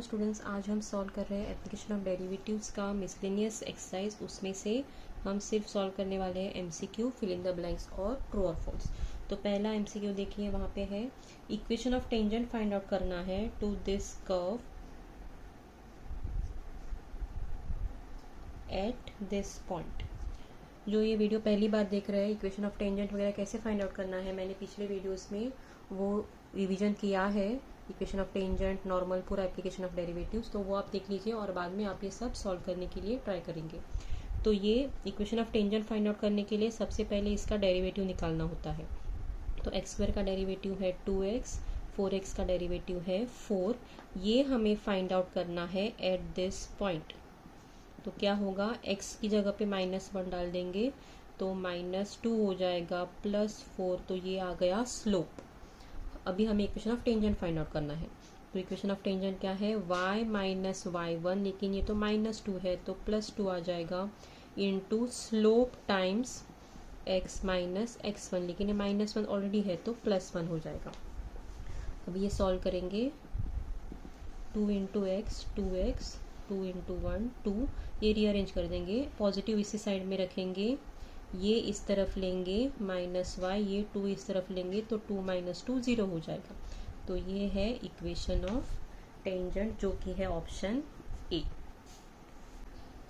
Students, आज हम solve कर रहे हैं एप्लीकेशन ऑफ डेरिवेटिव्स का मिसलेनियस एक्सरसाइज। उसमें से हम सिर्फ सॉल्व करने वाले हैं MCQ, fill in the blanks और ट्रू और फॉल्स। तो पहला एमसीक्यू देखिए, वहाँ पे है equation of tangent find out करना है to this curve at this point. जो ये वीडियो पहली बार देख रहे हैं, इक्वेशन ऑफ टेंजेंट वगैरह कैसे फाइंड आउट करना है, मैंने पिछले वीडियोस में वो रिवीजन किया है। इक्वेशन ऑफ टेंजेंट, नॉर्मल, पूरा एप्लीकेशन ऑफ डेरिवेटिव्स, तो वो आप देख लीजिए और बाद में आप ये सब सॉल्व करने के लिए ट्राई करेंगे। तो ये equation of tangent find out करने के लिए सबसे पहले इसका डेरिवेटिव निकालना होता है। तो एक्स स्क्वायर का डेरिवेटिव है 2x, 4x का डेरिवेटिव है 4। ये हमें फाइंड आउट करना है एट दिस पॉइंट। तो क्या होगा, x की जगह पे -1 डाल देंगे तो -2 हो जाएगा, +4, तो ये आ गया स्लोप। अभी हमें equation of tangent find out करना है। तो इक्वेशन ऑफ टेंजेंट क्या है, y - y1, लेकिन ये तो -2 है तो +2 आ जाएगा, into slope times x - x1, लेकिन ये -1 ऑलरेडी है तो +1 हो जाएगा। अभी ये सॉल्व करेंगे, 2 × x 2x, 2 × 1 2, ये रीअरेंज कर देंगे, पॉजिटिव इसी साइड में रखेंगे, ये इस तरफ लेंगे -y, ये 2 इस तरफ लेंगे तो 2 - 2 0 हो जाएगा। तो ये है इक्वेशन ऑफ टेंजेंट, जो कि है ऑप्शन ए।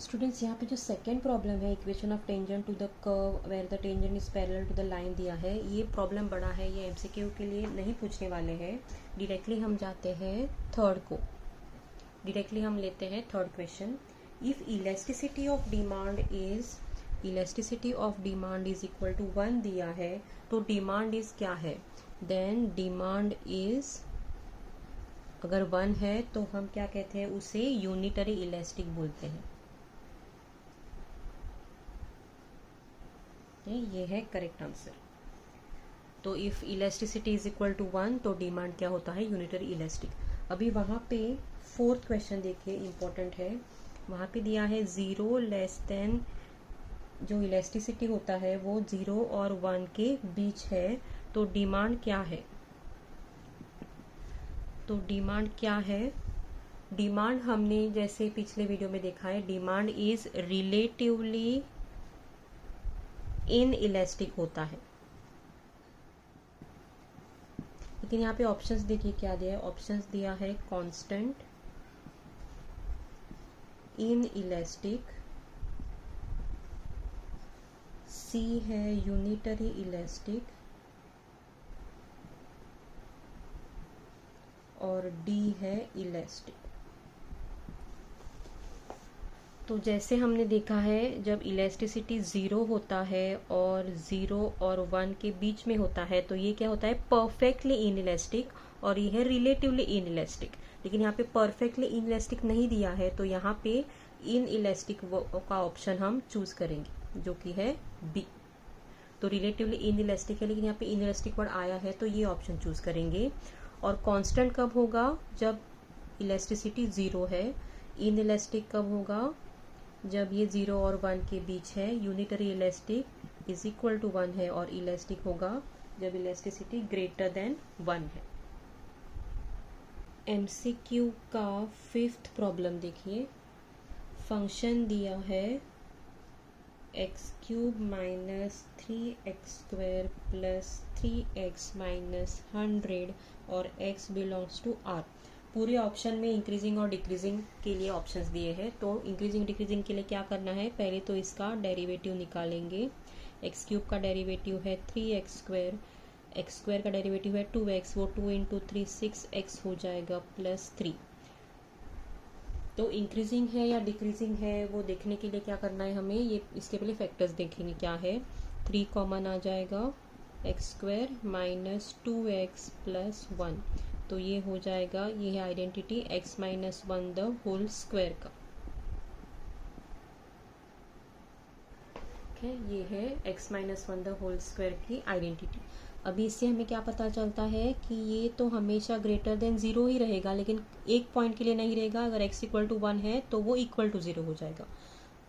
स्टूडेंट्स, यहाँ पे जो सेकेंड प्रॉब्लम है, equation of tangent to the curve where the tangent is parallel to the line दिया है, ये प्रॉब्लम बड़ा है, ये एमसीक्यू के लिए नहीं पूछने वाले हैं। डायरेक्टली हम जाते हैं थर्ड को, डायरेक्टली हम लेते हैं third question. If elasticity of demand is equal to 1 दिया है, तो डिमांड इज क्या है, देन डिमांड इज, अगर 1 है तो हम क्या कहते हैं, उसे यूनिटरी इलास्टिक बोलते हैं। ये है करेक्ट आंसर। तो if elasticity is equal to 1 तो डिमांड क्या होता है, यूनिटरी इलास्टिक। अभी वहाँ पे फोर्थ क्वेश्चन देखिए, इंपॉर्टेंट है। वहाँ पे दिया है 0 लेस देन, जो इलास्टिसिटी होता है वो 0 और 1 के बीच है, तो डिमांड क्या है। तो डिमांड क्या है, डिमांड हमने जैसे पिछले वीडियो में देखा है, demand is relatively in elastic होता है। लेकिन यहाँ पे ऑप्शंस देखिए क्या दिया है, ऑप्शंस दिया है कांस्टेंट, इन इलास्टिक, सी है यूनिटरी इलास्टिक, और डी है इलास्टिक। तो जैसे हमने देखा है, जब इलास्टिसिटी 0 होता है और 0 और 1 के बीच में होता है, तो ये क्या होता है, परफेक्टली इन इलास्टिक, और ये है रिलेटिवली इन इलास्टिक। लेकिन यहाँ पे परफेक्टली इन इलास्टिक नहीं दिया है, तो यहाँ पे इन इलास्टिक का ऑप्शन हम चूज करेंगे, जो कि है बी। तो रिलेटिवली इन इलास्टिक है, लेकिन यहाँ पे इन इलास्टिक वर्ड आया है तो ये ऑप्शन चूज करेंगे। और कांस्टेंट कब होगा, जब इलास्टिसिटी 0 है। इन इलास्टिक कब होगा, जब ये 0 और 1 के बीच है। Unitary elastic is equal to 1 है, और इलास्टिक होगा जब इलास्टिसिटी ग्रेटर देन 1 है। एमसीक्यू का फिफ्थ प्रॉब्लम देखिए, फंक्शन दिया है x³ - 3x² + 3x - 100 और x बिलोंग्स टू r। पूरे ऑप्शन में इंक्रीजिंग और डिक्रीजिंग के लिए ऑप्शंस दिए हैं। तो इंक्रीजिंग डिक्रीजिंग के लिए क्या करना है, पहले तो इसका डेरिवेटिव निकालेंगे। x³ का डेरिवेटिव है 3x², x² का डेरिवेटिव है 2x, वो 2 × 3 6x हो जाएगा +3। तो इंक्रीजिंग है या डिक्रीजिंग है वो देखने के लिए क्या करना है हमें, ये इसके पहले फैक्टर्स देखेंगे क्या है। 3 कॉमन आ जाएगा, x² - 2x + 1, तो ये हो जाएगा, ये है identity x - 1 the whole square का। ये है x - 1 द होल स्क्वायर की आइडेंटिटी। अभी इससे हमें क्या पता चलता है कि ये तो हमेशा ग्रेटर देन 0 ही रहेगा, लेकिन एक पॉइंट के लिए नहीं रहेगा। अगर x = 1 है तो वो इक्वल टू 0 हो जाएगा,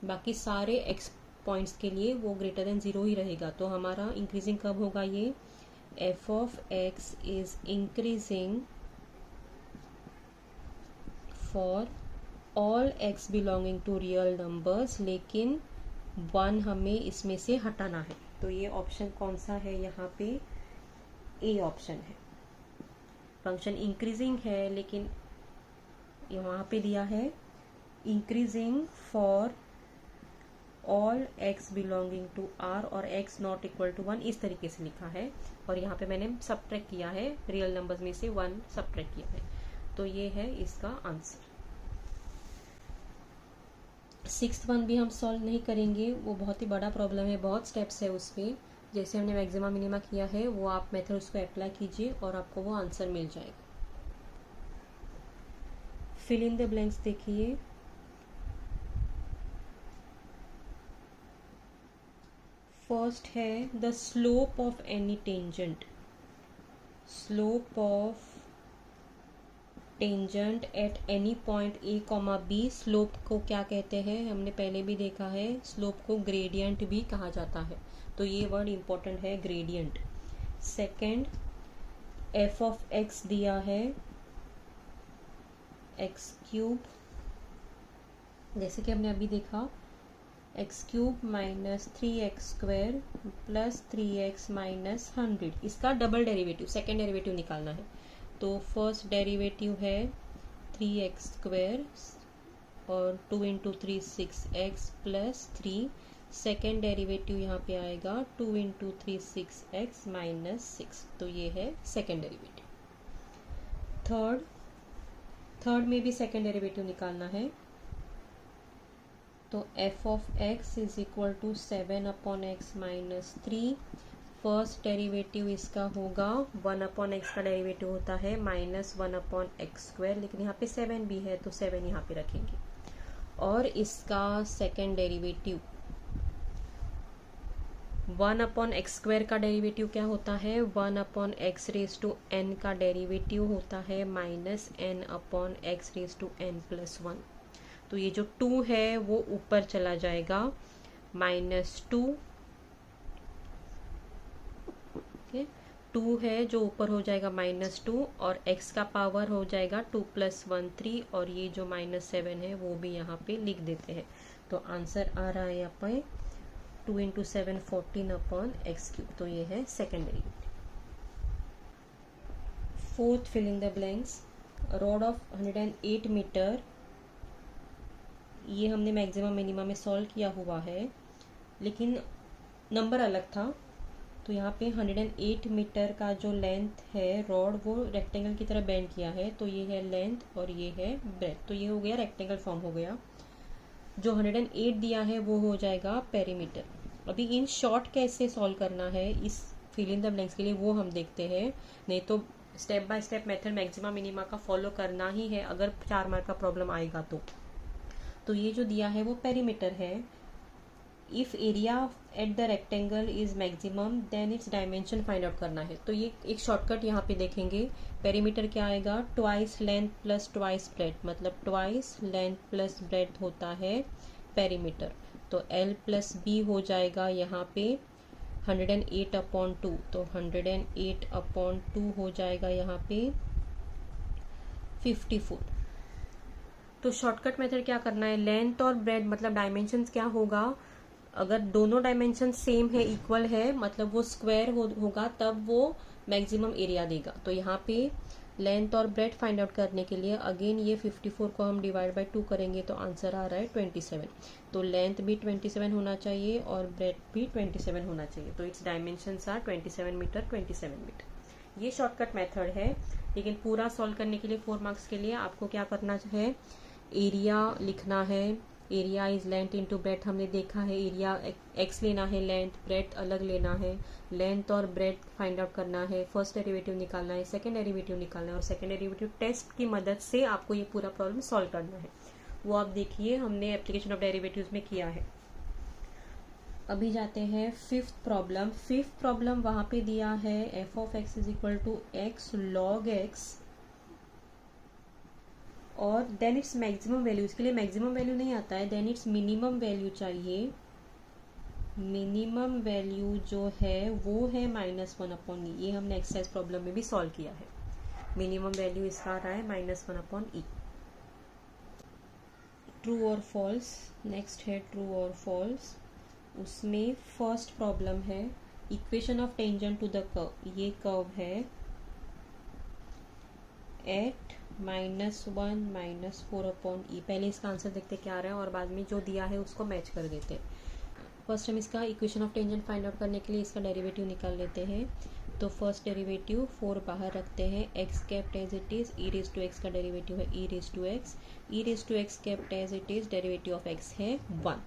बाकी सारे x पॉइंट्स के लिए वो ग्रेटर देन 0 ही रहेगा। तो हमारा इंक्रीजिंग कब होगा, ये f of x is increasing for all x belonging to real numbers, लेकिन 1 हमें इसमें से हटाना है। तो ये ऑप्शन कौन सा है, यहाँ पे ए ऑप्शन है। फंक्शन इंक्रीजिंग है, लेकिन वहाँ पे दिया है increasing for all x belonging to r और x नॉट इक्वल टू 1, इस तरीके से लिखा है। और यहाँ पे मैंने सबट्रैक्ट किया है, रियल नंबर्स में से 1 सबट्रैक्ट किया है। तो ये है इसका आंसर। 6th वन भी हम सॉल्व नहीं करेंगे, वो बहुत ही बड़ा प्रॉब्लम है, बहुत स्टेप्स है उसमें। जैसे हमने मैक्सिमा मिनिमा किया है वो आप मेथड उसको अप्लाई कीजिए और आपको वो आंसर मिल जाएगा। फिल इन द ब्लैंक्स देखिए। फर्स्ट है the slope of any tangent. Slope of tangent at any point A comma B. Slope को क्या कहते हैं, हमने पहले भी देखा है, स्लोप को ग्रेडियंट भी कहा जाता है। तो ये वर्ड इंपॉर्टेंट है, gradient. Second, F of x दिया है एक्स क्यूब, जैसे कि हमने अभी देखा, x cube minus 3x² plus 3x minus 100, इसका डबल डेरिवेटिव, सेकेंड डेरिवेटिव निकालना है। तो फर्स्ट डेरिवेटिव है 3x² और 2 into 3 6x plus 3। Second derivative यहाँ पे आएगा 2 इंटू 3 6x माइनस 6। तो ये है सेकेंड डेरिवेटिव। थर्ड में भी सेकेंड डेरिवेटिव निकालना है। तो f of x is equal to 7/x minus 3। First derivative इसका होगा 1/x का डेरिवेटिव होता है -1/x², लेकिन यहाँ पे 7 भी है तो 7 यहाँ पे रखेंगे। और इसका सेकेंड डेरिवेटिव 1/x² का डेरिवेटिव क्या होता है, 1/x⁻n का डेरिवेटिव होता है -n/x⁻n+1। तो ये जो 2 है वो ऊपर चला जाएगा, -2। ओके, 2 है जो ऊपर हो जाएगा -2, और x का पावर हो जाएगा 2 + 1 3, और ये जो -7 है वो भी यहाँ पे लिख देते हैं। तो आंसर आ रहा है यहाँ पे 2 इंटू 7 14/x³। तो ये है second derivative. Fourth, fill in the blanks. Rod of 108 metre, ये हमने मैक्सिमम मिनिमा में सॉल्व किया हुआ है, लेकिन नंबर अलग था। तो यहाँ पे 108 मीटर का जो लेंथ है रॉड, वो रेक्टेंगल की तरह बेंड किया है। तो ये है लेंथ और ये है ब्रेथ, तो ये हो गया रेक्टेंगल फॉर्म हो गया। जो 108 दिया है वो हो जाएगा पेरीमीटर। अभी इन शॉर्ट कैसे सॉल्व करना है इस फिल इन द ब्लैंक्स के लिए वो हम देखते हैं, नहीं तो step by step method maxima minima का फॉलो करना ही है अगर 4 मार्क का प्रॉब्लम आएगा तो ये जो दिया है वो पेरीमीटर है। If area at the rectangle is maximum then its dimension find out करना है। तो ये एक शॉर्टकट यहाँ पे देखेंगे। पेरीमीटर क्या आएगा, twice length plus twice breadth, मतलब ट्वाइस लेंथ प्लस ब्रेथ होता है पेरीमीटर। तो L प्लस B हो जाएगा यहाँ पे 108/2, तो 108/2 हो जाएगा यहाँ पे 54। तो शॉर्टकट मेथड क्या करना है, लेंथ और ब्रेथ मतलब डायमेंशंस क्या होगा, अगर दोनों डायमेंशन सेम है, इक्वल है, मतलब वो स्क्वायर होगा, तब वो मैक्सिमम एरिया देगा। तो यहाँ पे लेंथ और ब्रेथ फाइंड आउट करने के लिए अगेन ये 54 को हम डिवाइड बाय 2 करेंगे तो आंसर आ रहा है 27। तो लेंथ भी 27 होना चाहिए और ब्रेथ भी 27 होना चाहिए। तो its dimensions are 27 metre 27 metre. ये शॉर्टकट मेथड है, लेकिन पूरा सॉल्व करने के लिए 4 मार्क्स के लिए आपको क्या करना है, एरिया लिखना है। Area is length into breadth, हमने देखा है एरिया एक्स लेना है, लेंथ ब्रेथ अलग लेना है। लेंथ और ब्रेथ फाइंड आउट करना है, फर्स्ट डेरिवेटिव निकालना है, सेकंड डेरिवेटिव निकालना है, और सेकंड डेरिवेटिव टेस्ट की मदद से आपको ये पूरा प्रॉब्लम सॉल्व करना है। वो आप देखिए हमने एप्लीकेशन ऑफ डेरिवेटिव्स में किया है। अभी जाते हैं फिफ्थ प्रॉब्लम। फिफ्थ प्रॉब्लम वहां पे दिया है F of X is equal to X log X और देन इट्स मैक्सिमम वैल्यू। इसके लिए मैक्सिमम वैल्यू नहीं आता है, देन इट्स मिनिमम वैल्यू चाहिए। मिनिमम वैल्यू जो है वो है -1/e। ये हमने एक्सरसाइज प्रॉब्लम में भी सॉल्व किया है। मिनिमम वैल्यू इसका आ रहा है -1/e। ट्रू और फॉल्स, नेक्स्ट है ट्रू और फॉल्स। उसमें फर्स्ट प्रॉब्लम है equation of tangent to the curve. ये कर्व है एट -1 -4 अपॉन ई। पहले इसका आंसर देखते क्या आ रहा है और बाद में जो दिया है उसको मैच कर देते। फर्स्ट हम इसका equation of tangent find out करने के लिए इसका डेरिवेटिव निकाल लेते हैं। तो फर्स्ट डेरिवेटिव 4 बाहर रखते हैं, x kept as it is, e raise to x का डेरिवेटिव है e raise to x, e raise to x kept as it is, derivative of x है 1।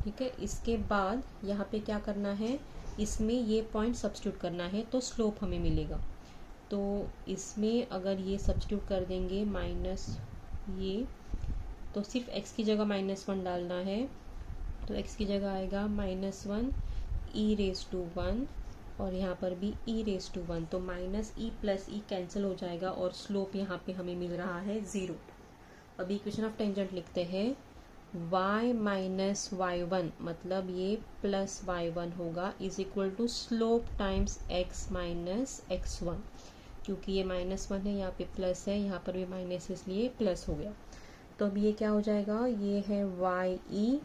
ठीक है, इसके बाद यहाँ पे क्या करना है, इसमें ये पॉइंट सब्स्टिट्यूट करना है तो स्लोप हमें मिलेगा। तो इसमें अगर ये सब्स्टिट्यूट कर देंगे माइनस ये, तो सिर्फ x की जगह -1 डालना है। तो x की जगह आएगा -1 ई रेज टू 1 और यहाँ पर भी ई रेज टू 1। तो minus E plus E cancel हो जाएगा और स्लोप यहाँ पे हमें मिल रहा है 0। अभी इक्वेशन ऑफ टेंजेंट लिखते हैं y माइनस y1, मतलब ये प्लस y1 होगा, is equal to slope times x minus x1। क्योंकि ये -1 है, यहाँ पे प्लस है, यहाँ पर भी माइनस, इसलिए प्लस हो गया। तो अब ये क्या हो जाएगा, ये है y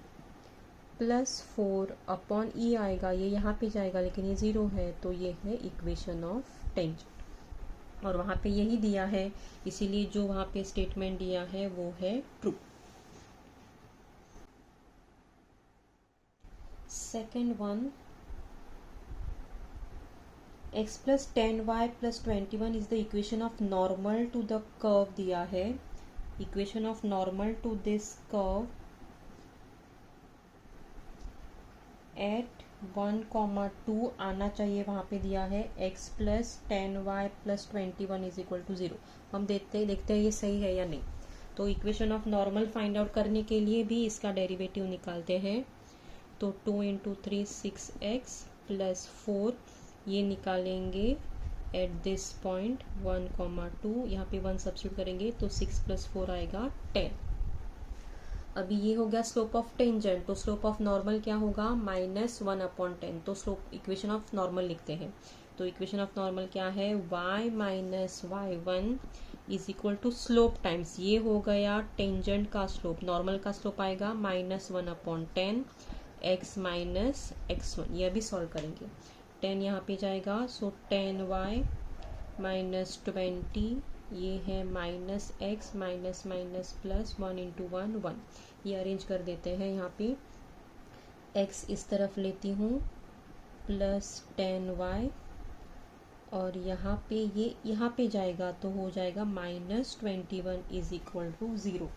प्लस 4 अपॉन ई आएगा, ये यहाँ पे जाएगा लेकिन ये 0 है, तो ये है इक्वेशन ऑफ टेंजेंट। और वहाँ पे यही दिया है, इसीलिए जो वहाँ पे स्टेटमेंट दिया है वो है true. Second one, x plus 10y plus 21 is the equation of normal to the curve दिया है। Equation of normal to this curve at 1,2 आना चाहिए, वहाँ पे दिया है x plus 10y plus 21 is equal to 0। हम देखते हैं ये सही है या नहीं। तो equation of normal find out करने के लिए भी इसका डेरिवेटिव निकालते हैं। तो 2 × 3 6x प्लस 4 ये निकालेंगे एट दिस पॉइंट 1,2, यहाँ पे 1 सब्स्टिट्यूट करेंगे तो 6 + 4 आएगा 10। अभी ये हो गया स्लोप ऑफ टेंजेंट, तो स्लोप ऑफ नॉर्मल क्या होगा, -1/10। तो स्लोप इक्वेशन ऑफ नॉर्मल लिखते हैं। तो इक्वेशन ऑफ नॉर्मल क्या है, y minus y1 is equal to slope times, ये हो गया टेंजेंट का स्लोप, नॉर्मल का स्लोप आएगा -1/10 x माइनस x1। ये अभी सॉल्व करेंगे। 10 यहाँ पे जाएगा, सो 10y माइनस 20, ये है -x माइनस माइनस प्लस 1 × 1 1। ये अरेंज कर देते हैं, यहाँ पे x इस तरफ लेती हूँ प्लस 10y और यहाँ पे ये यहाँ पे जाएगा तो हो जाएगा -21 इज इक्वल टू 0।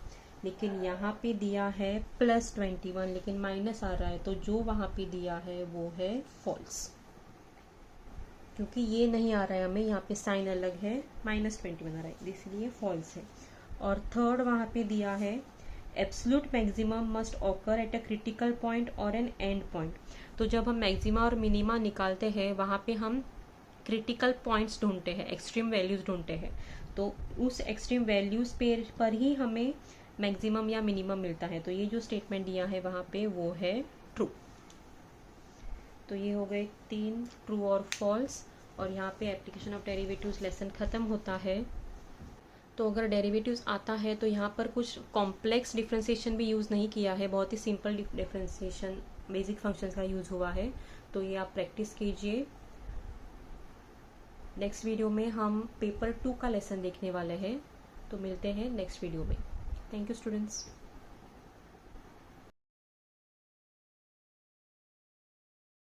लेकिन यहाँ पे दिया है +21 लेकिन माइनस आ रहा है, तो जो वहाँ पे दिया है वो है फॉल्स, क्योंकि ये नहीं आ रहा है हमें, यहाँ पे साइन अलग है, -21 आ रहा है, इसलिए फॉल्स है। और थर्ड वहाँ पे दिया है absolute maximum must occur at a critical point और एन एंड पॉइंट। तो जब हम मैक्सिमा और मिनिमा निकालते हैं वहाँ पे हम क्रिटिकल पॉइंट्स ढूंढते हैं, एक्सट्रीम वैल्यूज ढूंढते हैं। तो उस एक्सट्रीम वैल्यूज पर ही हमें मैक्सिमम या मिनिमम मिलता है। तो ये जो स्टेटमेंट दिया है वहाँ पे वो है ट्रू। तो ये हो गए 3 ट्रू और फॉल्स, और यहाँ पे एप्लीकेशन ऑफ डेरिवेटिव्स लेसन ख़त्म होता है। तो अगर डेरिवेटिव्स आता है तो यहाँ पर कुछ कॉम्प्लेक्स डिफ्रेंसिएशन भी यूज़ नहीं किया है, बहुत ही सिंपल डिफ्रेंसिएशन बेसिक फंक्शंस का यूज़ हुआ है। तो ये आप प्रैक्टिस कीजिए। नेक्स्ट वीडियो में हम पेपर 2 का लेसन देखने वाले हैं, तो मिलते हैं नेक्स्ट वीडियो में। Thank you students.